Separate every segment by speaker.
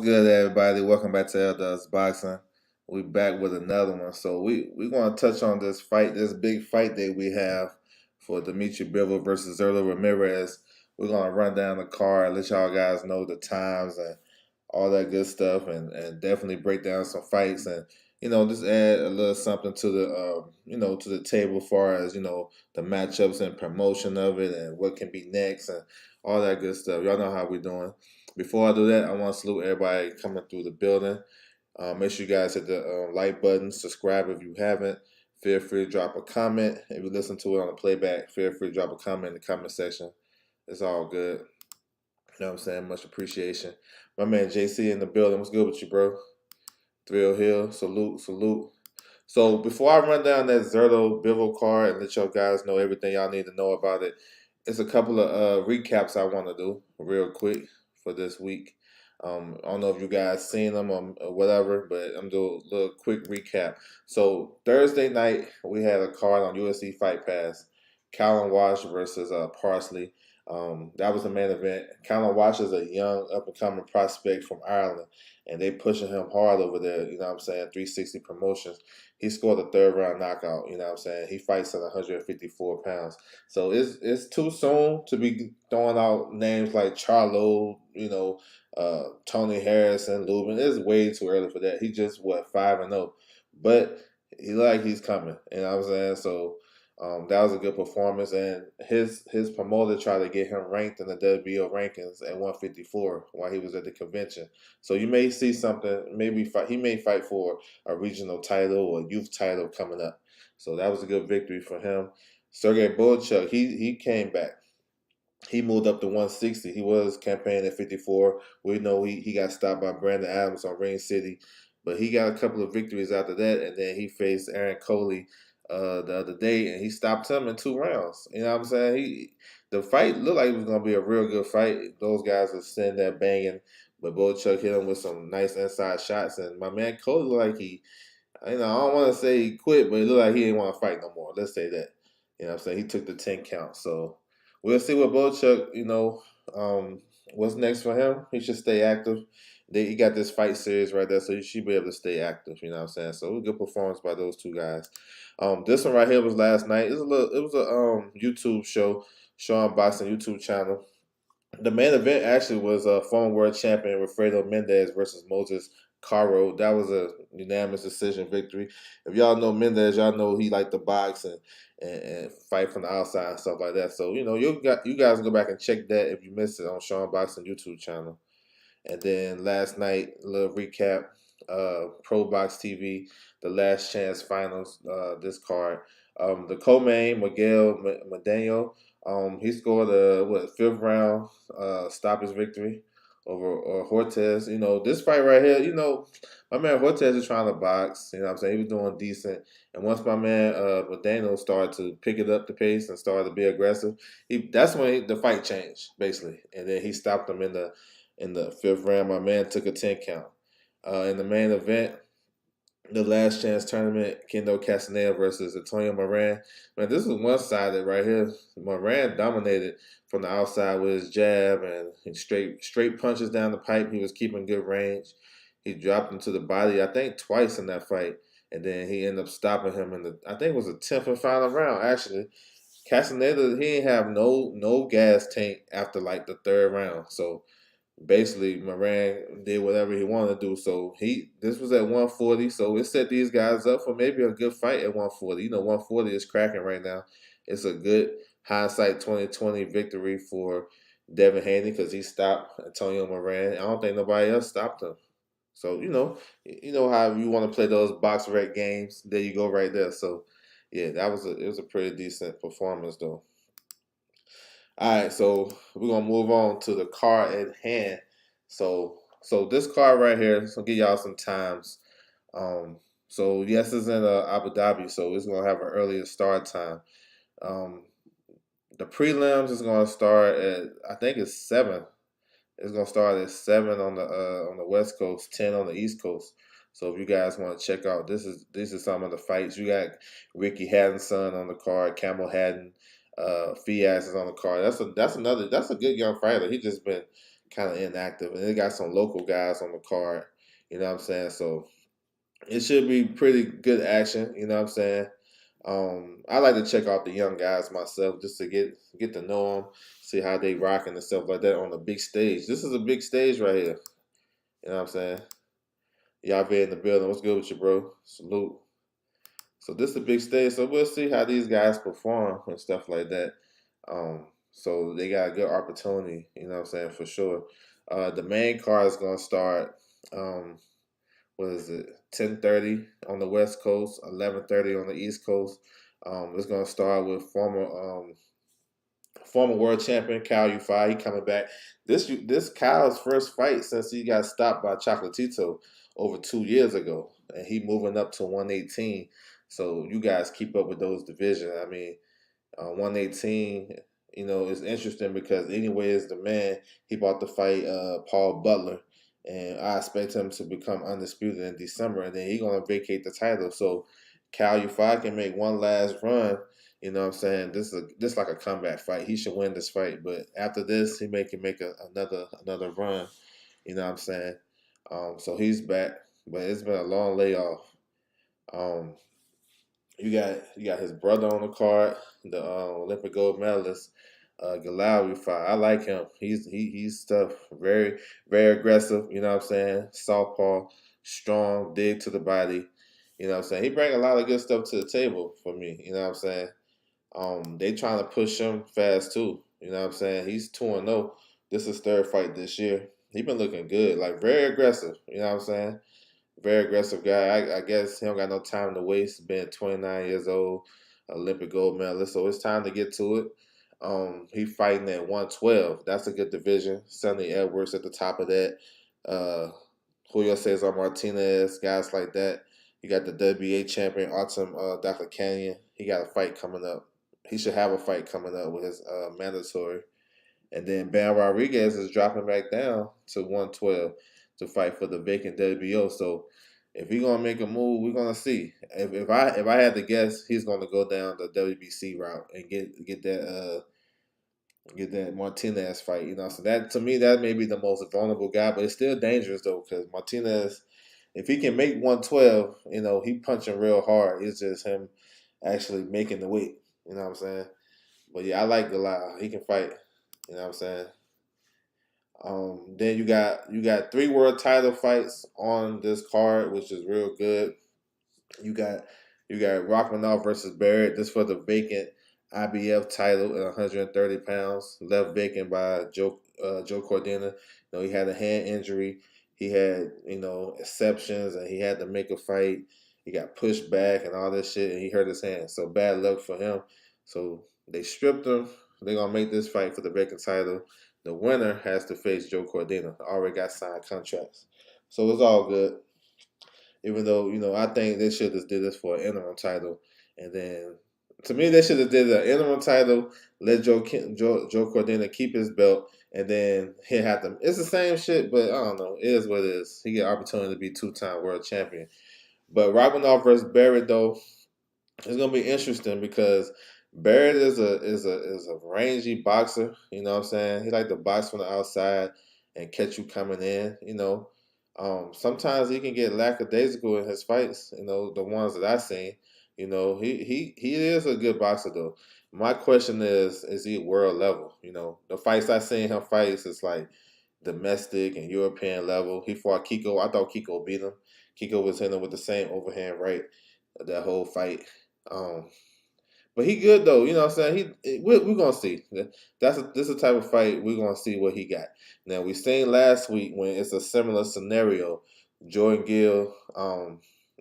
Speaker 1: good, everybody? Welcome back to DAZN Boxing. We back with another one. So we going to touch on this fight, this big fight that we have for Dimitry Bivol versus Zurdo Ramirez. We're going to run down the card, let y'all guys know the times and all that good stuff, and definitely break down some fights and just add a little something to the to the table as far as the matchups and promotion of it and what can be next and all that good stuff. Y'all know how we're doing. Before I do that, I want to salute everybody coming through the building. Make sure you guys hit the like button, subscribe if you haven't. Feel free to drop a comment. If you listen to it on the playback, feel free to drop a comment in the comment section. It's all good. You know what I'm saying? Much appreciation. My man JC in the building. What's good with you, bro? Thrill Hill. Salute, salute. So before I run down that Zurdo Bivol card and let y'all guys know everything y'all need to know about it, it's a couple of recaps I want to do real quick for this week. I don't know if you guys seen them or whatever, but I'm doing a little quick recap. So Thursday night, we had a card on UFC Fight Pass. Callum Walsh versus Parsley. That was the main event. Callum Walsh is a young, up-and-coming prospect from Ireland, and they pushing him hard over there, you know what I'm saying, 360 Promotions. He scored a third-round knockout, you know what I'm saying. He fights at 154 pounds. So it's too soon to be throwing out names like Charlo, Tony Harrison, Lubin. It's way too early for that. He just, 5-0. But he's coming, you know what I'm saying. So that was a good performance, and his promoter tried to get him ranked in the WBO rankings at 154 while he was at the convention. So you may see something. He may fight for a regional title or youth title coming up. So that was a good victory for him. Sergey Boychuk, he came back. He moved up to 160. He was campaigning at 54. We know he got stopped by Brandon Adams on Ring City, but he got a couple of victories after that, and then he faced Aaron Coley the other day, and he stopped him in 2 rounds. You know what I'm saying? The fight looked like it was going to be a real good fight. Those guys were sitting there banging, but Boychuk hit him with some nice inside shots, and my man Coley looked like I don't want to say he quit, but it looked like he didn't want to fight no more. Let's say that. You know what I'm saying? He took the 10 count, so we'll see what Boychuk, what's next for him. He should stay active. He got this fight series right there, so he should be able to stay active. You know what I'm saying? So it was a good performance by those 2 guys. This one right here was last night. It was a YouTube show, Shuan Boxing YouTube channel. The main event actually was former world champion Wilfredo Mendez versus Moses Caro. That was a unanimous decision victory. If y'all know Mendez, y'all know he liked to box and fight from the outside and stuff like that. So you guys can go back and check that if you missed it on Sean Boxing YouTube channel. And then last night, a little recap, Probox TV, the Last Chance Finals, this card. The co-main, Miguel Medano, he scored a 5th round stoppage victory over Hortez. This fight right here, my man Hortez is trying to box. You know what I'm saying? He was doing decent. And once my man Medano started to pick it up the pace and started to be aggressive, that's when the fight changed, basically. And then he stopped him in the 5th round. My man took a 10 count. In the main event, the Last Chance tournament, Kendo Castaneda versus Antonio Moran. Man, this is one-sided right here. Moran dominated from the outside with his jab and straight punches down the pipe. He was keeping good range. He dropped him to the body, I think, twice in that fight. And then he ended up stopping him I think it was the 10th and final round, actually. Castaneda, he didn't have no gas tank after like the 3rd round. So basically Moran did whatever he wanted to do. So this was at 140, so it set these guys up for maybe a good fight at 140. 140 is cracking right now. It's a good hindsight 2020 victory for Devin Haney because he stopped Antonio Moran. I don't think nobody else stopped him. So you know how you want to play those box rec games. There you go, right there. So yeah, it was a pretty decent performance though. All right, so we're gonna move on to the card at hand. So this card right here, so give y'all some times. So yes, it's in Abu Dhabi, so it's gonna have an earlier start time. The prelims is gonna start at, I think it's 7. It's gonna start at 7 on the West Coast, 10 on the East Coast. So if you guys want to check out, this is some of the fights. You got Ricky Haddon's son on the card, Camel Haddon. Fias is on the card. That's a good young fighter. He just been kind of inactive, and they got some local guys on the card. You know what I'm saying? So it should be pretty good action. You know what I'm saying? I like to check out the young guys myself just to get to know them, see how they rocking and stuff like that on the big stage. This is a big stage right here. You know what I'm saying? Y'all be in the building. What's good with you, bro? Salute. So this is a big stage. So we'll see how these guys perform and stuff like that. So they got a good opportunity. You know what I'm saying, for sure. The main card is gonna start. What is it? 10:30 on the West Coast, 11:30 on the East Coast. It's gonna start with former world champion Cal Ufai. He coming back. This Cal's first fight since he got stopped by Chocolatito over 2 years ago, and he moving up to 118. So you guys keep up with those divisions. I mean, 118, is interesting because anyway, as the man, he bought to fight Paul Butler, and I expect him to become undisputed in December, and then he's gonna vacate the title. So Cal Ufai can make one last run. You know what I'm saying? This like a comeback fight. He should win this fight, but after this, he can make another run. You know what I'm saying? So he's back, but it's been a long layoff. Um, you got his brother on the card, the Olympic gold medalist, Galal. I like him. He's tough, very very aggressive. You know what I'm saying? Southpaw, strong, dig to the body. You know what I'm saying? He bring a lot of good stuff to the table for me. You know what I'm saying? They trying to push him fast too. You know what I'm saying? He's 2-0. This is his third fight this year. He been looking good, like very aggressive. You know what I'm saying? Very aggressive guy. I guess he don't got no time to waste. Being 29 years old, Olympic gold medalist, so it's time to get to it. He fighting at 112. That's a good division. Sonny Edwards at the top of that. Julio Cesar Martinez, guys like that. You got the WBA champion Artem Dr. Canyon. He got a fight coming up. He should have a fight coming up with his mandatory. And then Bam Rodriguez is dropping back down to 112 to fight for the vacant WBO. So if he's gonna make a move, we're gonna see. If I had to guess, he's gonna go down the WBC route and get that Martinez fight. So that, to me, that may be the most vulnerable guy, but it's still dangerous though, because Martinez, if he can make 112, he punching real hard. It's just him actually making the weight. You know what I'm saying? But yeah, I like Galal. He can fight. You know what I'm saying? Then you got 3 world title fights on this card, which is real good. You got Rachmanov versus Barrett. This for the vacant IBF title at 130 pounds, left vacant by Joe Cordina. He had a hand injury. He had exceptions, and he had to make a fight. He got pushed back and all this shit, and he hurt his hand. So bad luck for him. So they stripped him. They're gonna make this fight for the vacant title. The winner has to face Joe Cordina. Already got signed contracts, so it's all good. Even though I think they should have did this for an interim title, and then to me they should have did an interim title. Let Joe Cordina keep his belt, and then he had to. It's the same shit, but I don't know. It is what it is. He get opportunity to be 2-time world champion. But Robinov versus Barrett though, it's gonna be interesting because Barrett is a rangy boxer. You know what I'm saying? He like to box from the outside and catch you coming in. Sometimes he can get lackadaisical in his fights. The ones that I've seen. He is a good boxer though. My question is he world level? The fights I seen him fights is like domestic and European level. He fought Kiko. I thought Kiko beat him. Kiko was hitting him with the same overhand right that whole fight. Um, but he good though, you know what I'm saying? We're gonna see. This is the type of fight we're gonna see what he got. Now we seen last week when it's a similar scenario. Jordan Gill,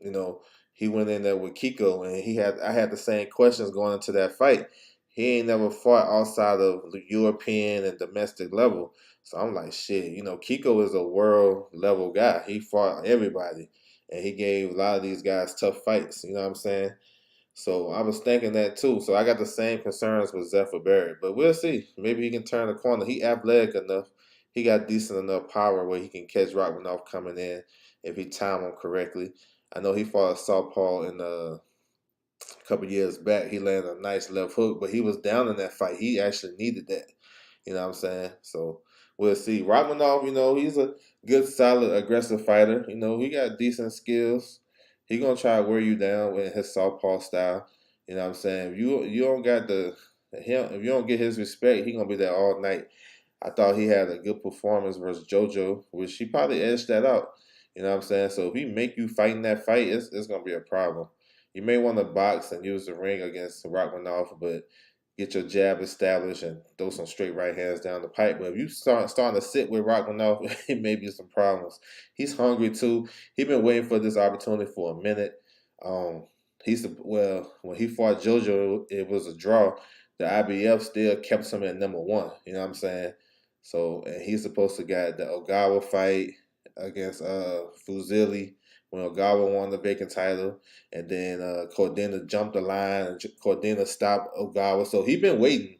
Speaker 1: you know, he went in there with Kiko, and I had the same questions going into that fight. He ain't never fought outside of the European and domestic level. So I'm like, shit, Kiko is a world level guy. He fought everybody, and he gave a lot of these guys tough fights. You know what I'm saying? So I was thinking that too. So I got the same concerns with Zephyr Barrett. But we'll see. Maybe he can turn the corner. He athletic enough. He got decent enough power where he can catch Rachmanov coming in if he time him correctly. I know he fought a southpaw in a couple years back. He landed a nice left hook, but he was down in that fight. He actually needed that. You know what I'm saying? So we'll see. Rachmanov, he's a good, solid, aggressive fighter. He got decent skills. He gonna try to wear you down with his southpaw style. You know what I'm saying? If you don't got if you don't get his respect, he gonna be there all night. I thought he had a good performance versus JoJo, which he probably edged that out. You know what I'm saying? So if he make you fight in that fight, it's gonna be a problem. You may want to box and use the ring against Rachmanov, but get your jab established and throw some straight right hands down the pipe. But if you starting to sit with Rachmanov, it may be some problems. He's hungry too. He's been waiting for this opportunity for a minute. Um, when he fought JoJo, it was a draw. The IBF still kept him at number 1. You know what I'm saying? So, and he's supposed to got the Ogawa fight against Fuzili when Ogawa won the vacant title, and then Cordina jumped the line, and Cordina stopped Ogawa. So he been waiting.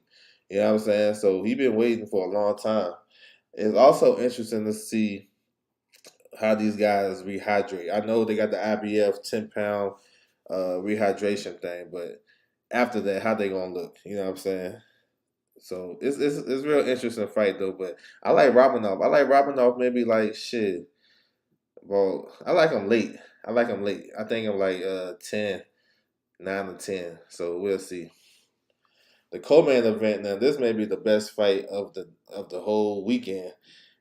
Speaker 1: You know what I'm saying? So he been waiting for a long time. It's also interesting to see how these guys rehydrate. I know they got the IBF 10-pound rehydration thing, but after that, how they gonna look? You know what I'm saying? So it's real interesting fight though. But I like Robinov. I like Robinov maybe like shit. Well, I like him late. I like him late. I think I'm like 10, 9 or 10. So we'll see. The co-main event now. This may be the best fight of the whole weekend.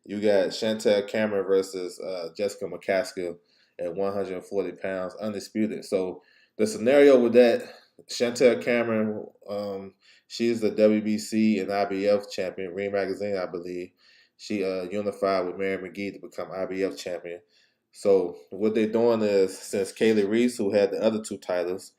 Speaker 1: You got Chantel Cameron versus Jessica McCaskill at 140 pounds, undisputed. So the scenario with that, Chantel Cameron, she's the WBC and IBF champion, Ring Magazine, I believe. She unified with Mary McGee to become IBF champion. So what they're doing is, since Kaylee Reese, who had the other 2 titles,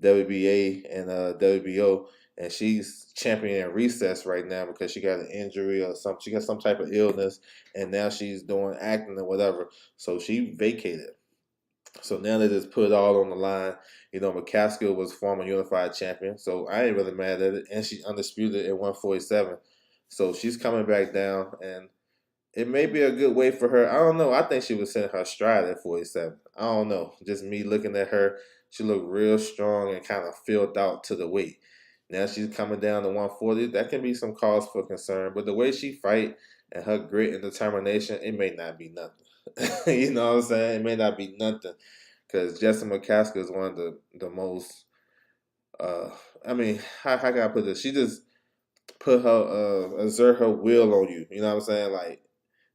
Speaker 1: WBA and WBO, and she's championing recess right now because she got an injury or something. She got some type of illness, and now she's doing acting or whatever. So she vacated. So now they just put it all on the line. McCaskill was former unified champion, so I ain't really mad at it. And she's undisputed at 147. So she's coming back down, and it may be a good way for her. I don't know. I think she was sending her stride at 47. I don't know. Just me looking at her, she looked real strong and kind of filled out to the weight. Now she's coming down to 140. That can be some cause for concern. But the way she fight and her grit and determination, it may not be nothing. You know what I'm saying? It may not be nothing. Because Jessica McCaskill is one of the most, I mean, how can I put this? She just put her, exert her will on you. You know what I'm saying? Like,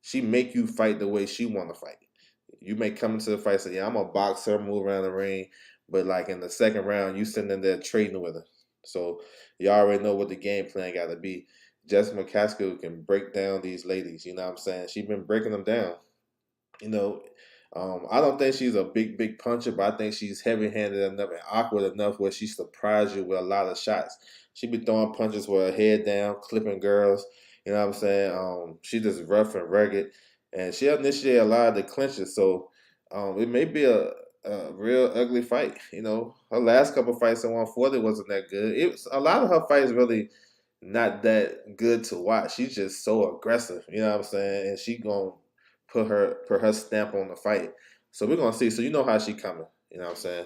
Speaker 1: she make you fight the way she want to fight. You may come into the fight and say, yeah, I'm a boxer, move around the ring. But, like, in the second round, you sitting in there trading with her. So, you already know what the game plan got to be. Jessica McCaskill can break down these ladies. You know what I'm saying? She's been breaking them down. I don't think she's a big puncher, but I think she's heavy-handed enough and awkward enough where she surprised you with a lot of shots. She be throwing punches with her head down, clipping girls. You know what I'm saying? She just rough and rugged, and she initiated a lot of the clinches. So it may be a real ugly fight. Her last couple fights at 140 wasn't that good. It was a lot of her fights really not that good to watch. She's just so aggressive. You know what I'm saying? And she gonna put her stamp on the fight. So we're gonna see. So you know how she coming. You know what I'm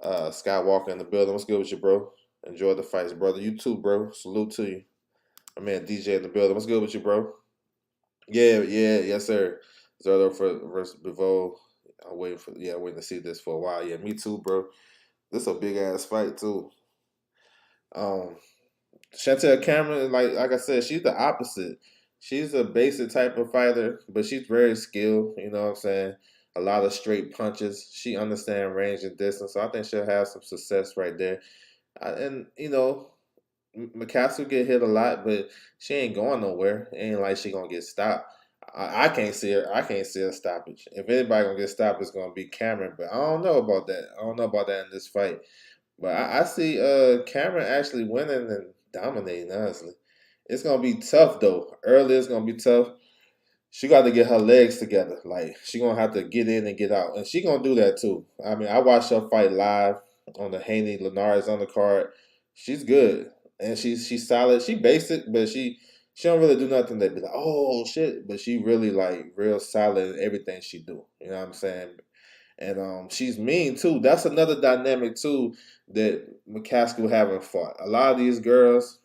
Speaker 1: saying? Scott Walker in the building. What's good with you, bro? Enjoy the fights, brother. You too, bro. Salute to you. My man DJ in the building. What's good with you, bro? Yeah, yes, sir. Zurdo versus Bivol. I'm waiting to see this for a while. Yeah, me too, bro. This is a big ass fight too. Chantel Cameron, like I said, she's the opposite. She's a basic type of fighter, but she's very skilled. You know what I'm saying? A lot of straight punches. She understands range and distance, so I think she'll have some success right there. And McCaskill get hit a lot, but she ain't going nowhere. It ain't like she gonna get stopped. I can't see her. I can't see a stoppage. If anybody gonna get stopped, it's gonna be Cameron. But I don't know about that. I don't know about that in this fight. But I see Cameron actually winning and dominating. Honestly, it's gonna be tough though. Early, it's gonna be tough. She got to get her legs together. Like, she gonna have to get in and get out, and she gonna do that too. I mean, I watched her fight live on the Haney Linares undercard. She's good, and she's solid. She basic, but she don't really do nothing that be like, oh shit. But she really like real solid in everything she do. You know what I'm saying? And she's mean too. That's another dynamic too that McCaskill haven't fought. A lot of these girls,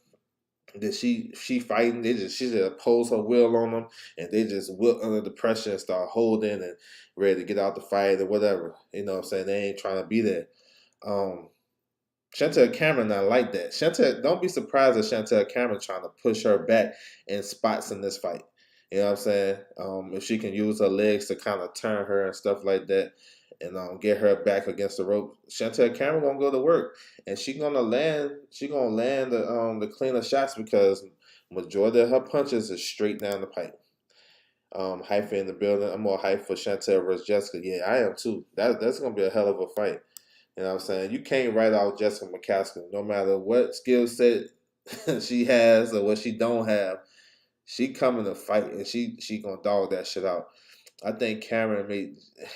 Speaker 1: that she fighting. She just pose her will on them, and they just wilt under the pressure and start holding and ready to get out the fight or whatever. You know what I'm saying? They ain't trying to be there. Um, Chantel Cameron not like that. Chantel, don't be surprised if Chantel Cameron trying to push her back in spots in this fight. You know what I'm saying? If she can use her legs to kind of turn her and stuff like that, and get her back against the rope, Chantel Cameron gonna go to work, and she gonna land. She gonna land the cleaner shots because majority of her punches is straight down the pipe. Hypha in the building. I'm more hyped for Chantel versus Jessica. Yeah, I am too. That's gonna be a hell of a fight. You know what I'm saying? You can't write out Jessica McCaskill, no matter what skill set she has or what she don't have. She coming to fight and she gonna dog that shit out. I think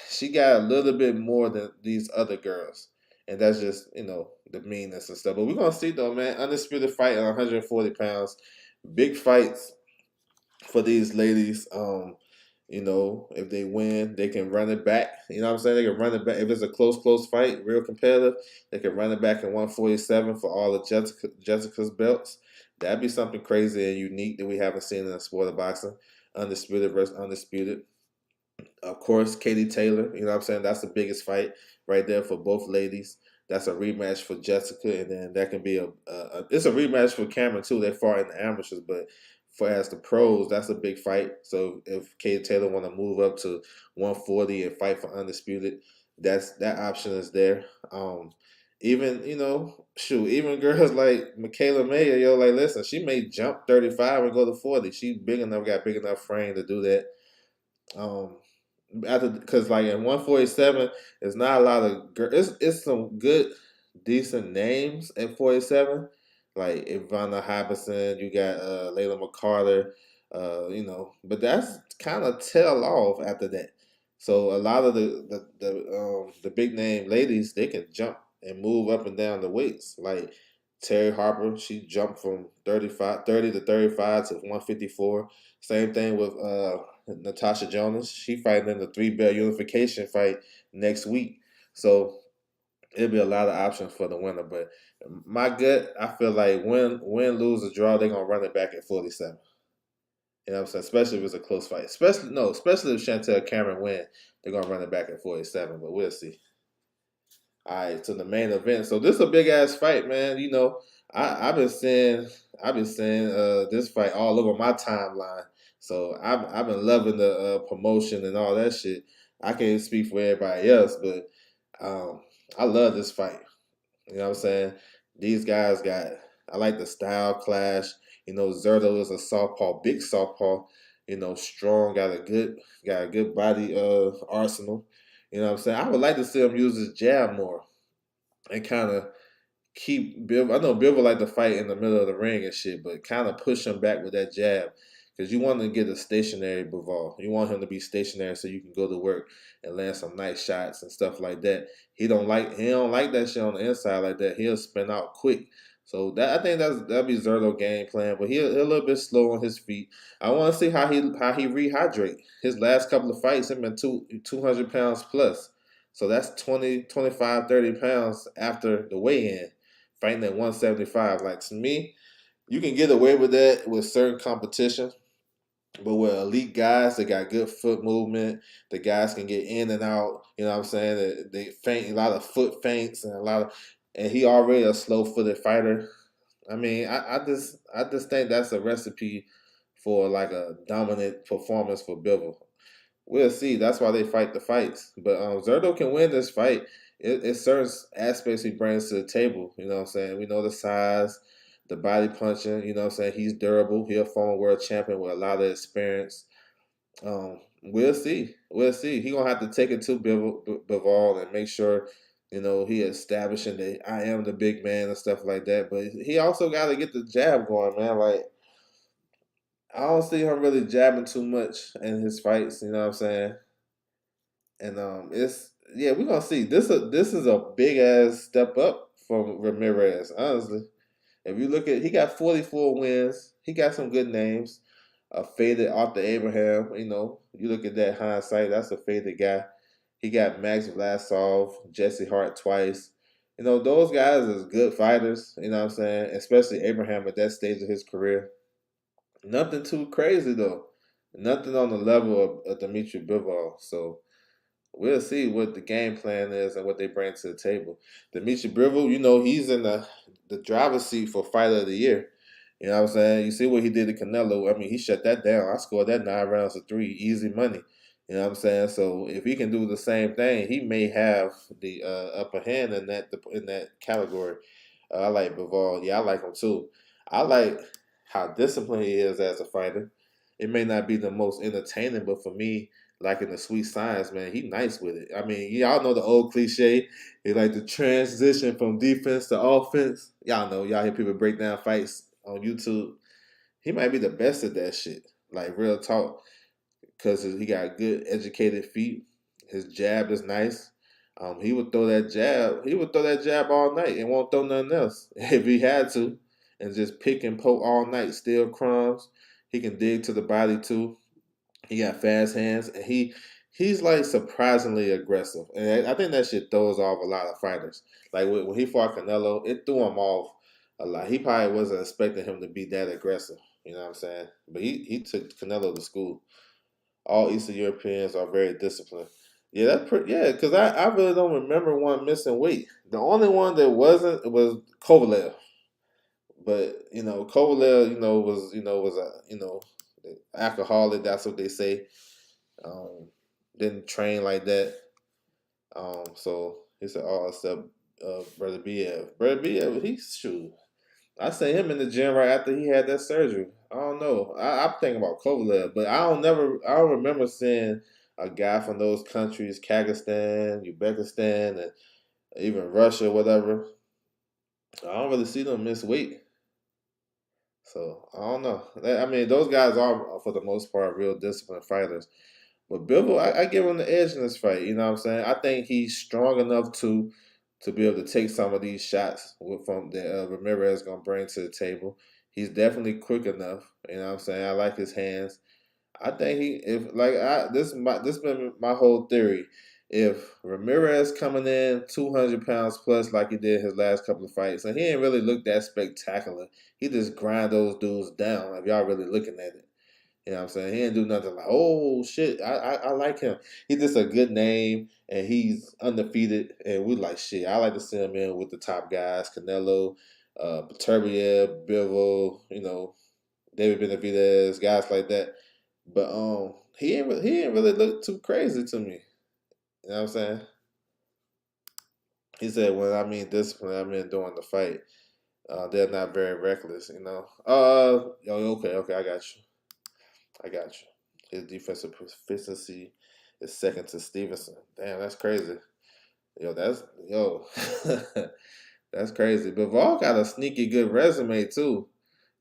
Speaker 1: she got a little bit more than these other girls. And that's just, the meanness and stuff. But we're gonna see though, man. Undisputed fight at 140 pounds. Big fights for these ladies. If they win, they can run it back. You know what I'm saying? They can run it back. If it's a close fight, real competitive, they can run it back in 147 for all of Jessica's belts. That'd be something crazy and unique that we haven't seen in the sport of boxing. Undisputed versus undisputed. Of course, Katie Taylor, you know what I'm saying? That's the biggest fight right there for both ladies. That's a rematch for Jessica, and then that can be it's a rematch for Cameron too. They fought in the amateurs, but for as the pros, that's a big fight. So if Katie Taylor want to move up to 140 and fight for undisputed, that option is there. Even even girls like Michaela Mayer, like listen, she may jump 35 and go to 40. She got big enough frame to do that. Because like in 147, it's not a lot of it's some good, decent names at 47. Like Ivana Harbison, you got Layla McCarter, but that's kind of tail off after that. So a lot of the big name ladies, they can jump and move up and down the weights. Like Terry Harper, she jumped from 30 to 35 to 154. Same thing with Natasha Jonas. She fighting in the 3-belt unification fight next week. So it'll be a lot of options for the winner. But my gut, I feel like win, lose, or draw, they're gonna run it back at 47. You know what I'm saying? Especially if it's a close fight. Especially if Chantel Cameron win, they're gonna run it back at 47. But we'll see. All right, to the main event. So this is a big ass fight, man. I've been seeing this fight all over my timeline. So I've been loving the promotion and all that shit. I can't speak for everybody else, but I love this fight. You know what I'm saying? These guys I like the style clash. Zurdo is a southpaw, big southpaw. Strong, got a good body arsenal. You know what I'm saying? I would like to see him use his jab more and kind of keep Bivol. I know Bivol like to fight in the middle of the ring and shit, but kind of push him back with that jab because you want to get a stationary Bivol. You want him to be stationary so you can go to work and land some nice shots and stuff like that. He don't like that shit on the inside like that. He'll spin out quick. So I think that'll be Zurdo game plan, but he'll a little bit slow on his feet. I want to see how he rehydrate. His last couple of fights have been 200 pounds plus. So that's 20, 25, 30 pounds after the weigh-in, fighting at 175. Like, to me, you can get away with that with certain competition, but with elite guys that got good foot movement, the guys can get in and out. You know what I'm saying? They feint a lot of foot feints and he already a slow-footed fighter. I mean, I just think that's a recipe for like a dominant performance for Bivol. We'll see. That's why they fight the fights. But Zurdo can win this fight. It's certain aspects he brings to the table. You know what I'm saying? We know the size, the body punching. You know what I'm saying? He's durable. He'll former world champion with a lot of experience. We'll see. We'll see. He gonna have to take it to Bivol and make sure he establishing that I am the big man and stuff like that. But he also got to get the jab going, man. Like, I don't see him really jabbing too much in his fights. You know what I'm saying? And we're gonna see. This is a big ass step up from Ramirez. Honestly, if you look at, he got 44 wins. He got some good names. A faded Arthur Abraham. You look at that hindsight. That's a faded guy. He got Max Vlasov, Jesse Hart twice. You know, those guys is good fighters, you know what I'm saying? Especially Abraham at that stage of his career. Nothing too crazy though. Nothing on the level of Dimitry Bivol. So we'll see what the game plan is and what they bring to the table. Dimitri Bivol, you know, he's in the driver's seat for Fighter of the Year. You know what I'm saying? You see what he did to Canelo. I mean, he shut that down. I scored that 9 rounds to 3, easy money. You know what I'm saying? So if he can do the same thing, he may have the upper hand in that category. I like Bivol. Yeah, I like him too. I like how disciplined he is as a fighter. It may not be the most entertaining, but for me, like in the sweet science, man, he nice with it. I mean, y'all know the old cliche. He like the transition from defense to offense. Y'all know, y'all hear people break down fights on YouTube. He might be the best at that shit. Like real talk, because he got good educated feet. His jab is nice. He would throw that jab. He would throw that jab all night and won't throw nothing else if he had to, and just pick and poke all night, steal crumbs. He can dig to the body too. He got fast hands, and he's like surprisingly aggressive, and I think that shit throws off a lot of fighters. Like when he fought Canelo, it threw him off a lot. He probably wasn't expecting him to be that aggressive. You know what I'm saying? But he took Canelo to school. All Eastern Europeans are very disciplined. Yeah, that's pretty. Yeah, because I really don't remember one missing weight. The only one that wasn't was Kovalev. But you know, Kovalev, was a alcoholic. That's what they say. Didn't train like that. So he said, "Oh, except Brother BF. Brother BF, he's shoot. I seen him in the gym right after he had that surgery. I don't know. I'm thinking about Kovalev, but I don't remember seeing a guy from those countries, Kazakhstan, Uzbekistan, and even Russia, whatever. I don't really see them miss weight. So I don't know. I mean, those guys are for the most part real disciplined fighters. But Bivol, I give him the edge in this fight. You know what I'm saying? I think he's strong enough to be able to take some of these shots from that Ramirez gonna bring to the table. He's definitely quick enough. You know what I'm saying? I like his hands. I think he if like I this been my whole theory. If Ramirez coming in 200 pounds plus like he did his last couple of fights, and he ain't really look that spectacular. He just grind those dudes down. If y'all really looking at it. You know what I'm saying? He didn't do nothing like, oh shit, I like him. He's just a good name and he's undefeated and we like shit. I like to see him in with the top guys, Canelo, Beterbiev, Bivol, David Benavidez, guys like that. But he ain't really look too crazy to me. You know what I'm saying? He said when I mean discipline, I mean during the fight. They're not very reckless, you know. Okay, I got you. His defensive proficiency is second to Stevenson. Damn, that's crazy. Yo, that's crazy. But Vol got a sneaky good resume too.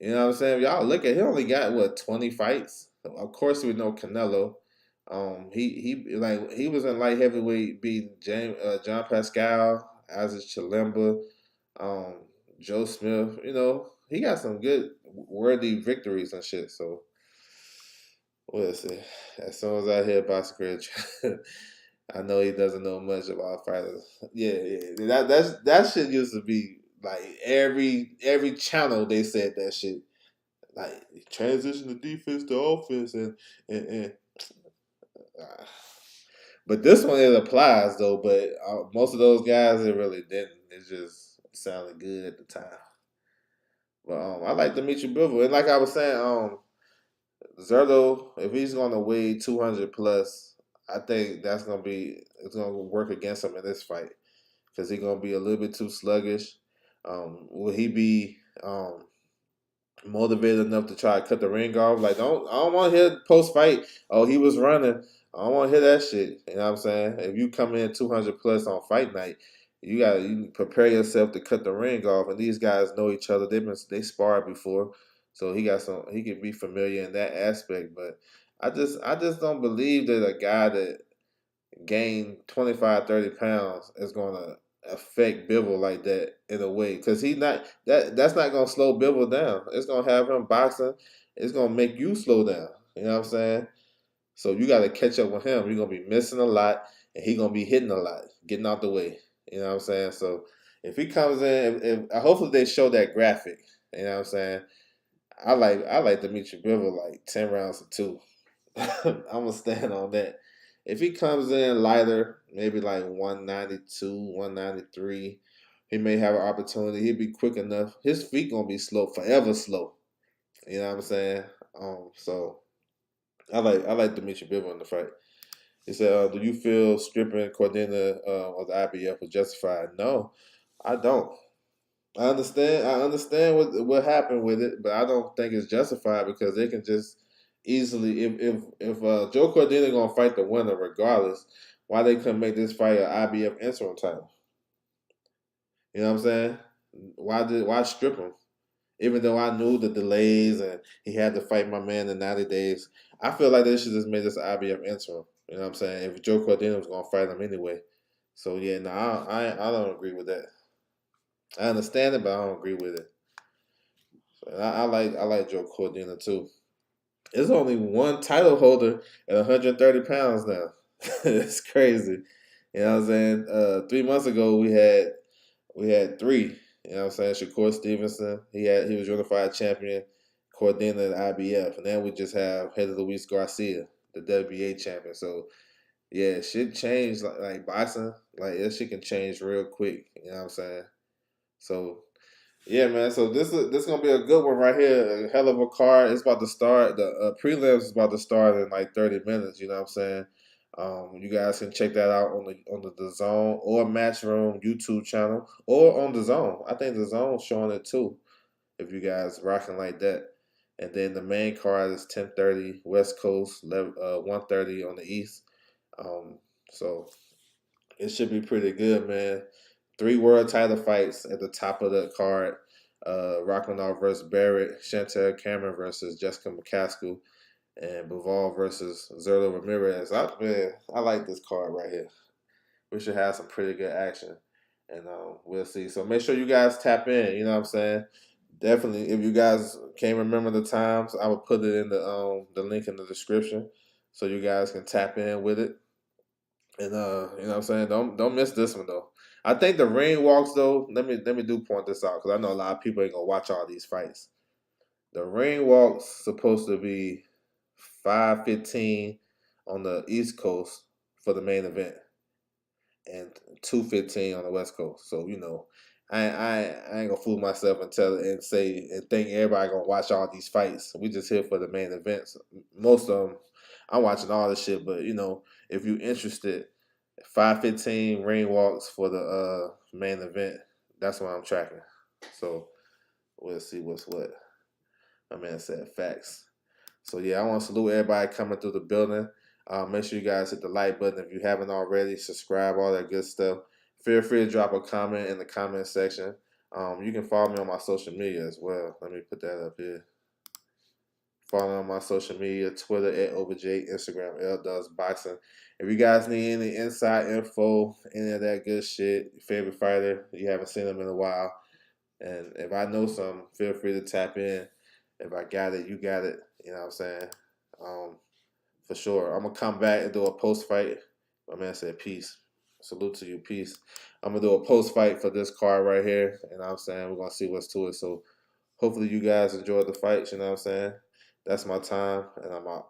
Speaker 1: You know what I'm saying? If y'all look at, he only got what 20 fights. Of course, we know Canelo. He was in light heavyweight beating John Pascal, Isaac Chilemba, um, Joe Smith. You know, he got some good worthy victories and shit. So we'll see. As soon as I hear Boxer Career, I know he doesn't know much about fighters. Yeah. That shit used to be like every channel they said that shit. Like transition to defense to offense and uh, but this one it applies though. But most of those guys it really didn't. It just sounded good at the time. But I like Dimitri Bivol, and like I was saying, Zurdo, if he's gonna weigh 200 plus, I think it's gonna work against him in this fight because he's gonna be a little bit too sluggish. Will he be motivated enough to try to cut the ring off? Like, I don't want to hear post fight. Oh, he was running. I don't want to hear that shit. You know what I'm saying? If you come in 200 plus on fight night, you prepare yourself to cut the ring off. And these guys know each other. They sparred before, so he can be familiar in that aspect. But I just don't believe that a guy that gain 25, 30 pounds is going to affect Bivol like that in a way. Because that's not going to slow Bivol down. It's going to have him boxing. It's going to make you slow down. You know what I'm saying? So you got to catch up with him. You're going to be missing a lot, and he's going to be hitting a lot, getting out the way. You know what I'm saying? So If he comes in, if hopefully they show that graphic. You know what I'm saying? I like Dimitry Bivol like 10 rounds to 2. I'm gonna stand on that. If he comes in lighter, maybe like 192, 193, he may have an opportunity. He'll be quick enough. His feet gonna be slow, forever slow. You know what I'm saying? So I like Dimitri Bivol in the fight. He said, "Do you feel stripping Cordina of the IBF was justified?" No, I don't. I understand what happened with it, but I don't think it's justified because they can just easily if Joe Cordina gonna fight the winner regardless, why they couldn't make this fight an IBF interim title? You know what I'm saying? Why strip him? Even though I knew the delays and he had to fight my man in 90 days, I feel like they should just make this IBF interim. You know what I'm saying? If Joe Cordina was gonna fight him anyway, so yeah, no, I don't agree with that. I understand it, but I don't agree with it. And I like Joe Cordina too. There's only one title holder at 130 pounds now. It's crazy. You know what I'm saying? 3 months ago we had three. You know what I'm saying? Shakur Stevenson, he was unified champion, Cordina at IBF, and then we just have Heather Luis Garcia, the WBA champion. So yeah, shit changed like boxing. Like that shit can change real quick. You know what I'm saying? So yeah, man. So this gonna be a good one right here. A hell of a card. It's about to start. The prelims is about to start in like 30 minutes. You know what I'm saying? You guys can check that out on the DAZN or Matchroom YouTube channel or on DAZN. I think DAZN's showing it too. If you guys rocking like that, and then the main card is 10:30 West Coast, 1:30 on the East. Um, so it should be pretty good, man. 3 world title fights at the top of the card. Rockmanov versus Barrett, Chantel Cameron versus Jessica McCaskill, and Bivol versus Zurdo Ramirez. I like this card right here. We should have some pretty good action, and we'll see. So make sure you guys tap in. You know what I'm saying? Definitely, if you guys can't remember the times, I will put it in the link in the description, so you guys can tap in with it. And you know what I'm saying? Don't miss this one though. I think the ring walks though. Let me do point this out because I know a lot of people ain't gonna watch all these fights. The ring walk's supposed to be 5:15 on the East Coast for the main event, and 2:15 on the West Coast. So you know, I ain't gonna fool myself and tell and say and think everybody gonna watch all these fights. We just here for the main events. Most of them, I'm watching all this shit. But you know, if you're interested, 5:15 ring walks for the main event. That's what I'm tracking. So we'll see what's what. My man said facts. So yeah, I want to salute everybody coming through the building. Make sure you guys hit the like button if you haven't already. Subscribe, all that good stuff. Feel free to drop a comment in the comment section. You can follow me on my social media as well. Let me put that up here. Follow me on my social media, Twitter at OverJ, Instagram LDoesBoxing. If you guys need any inside info, any of that good shit, your favorite fighter, you haven't seen them in a while, and if I know something, feel free to tap in. If I got it, you got it. You know what I'm saying? For sure. I'm going to come back and do a post-fight. My man said peace. Salute to you. Peace. I'm going to do a post-fight for this card right here. You know what I'm saying? We're going to see what's to it. So hopefully you guys enjoyed the fights. You know what I'm saying? That's my time, and I'm out.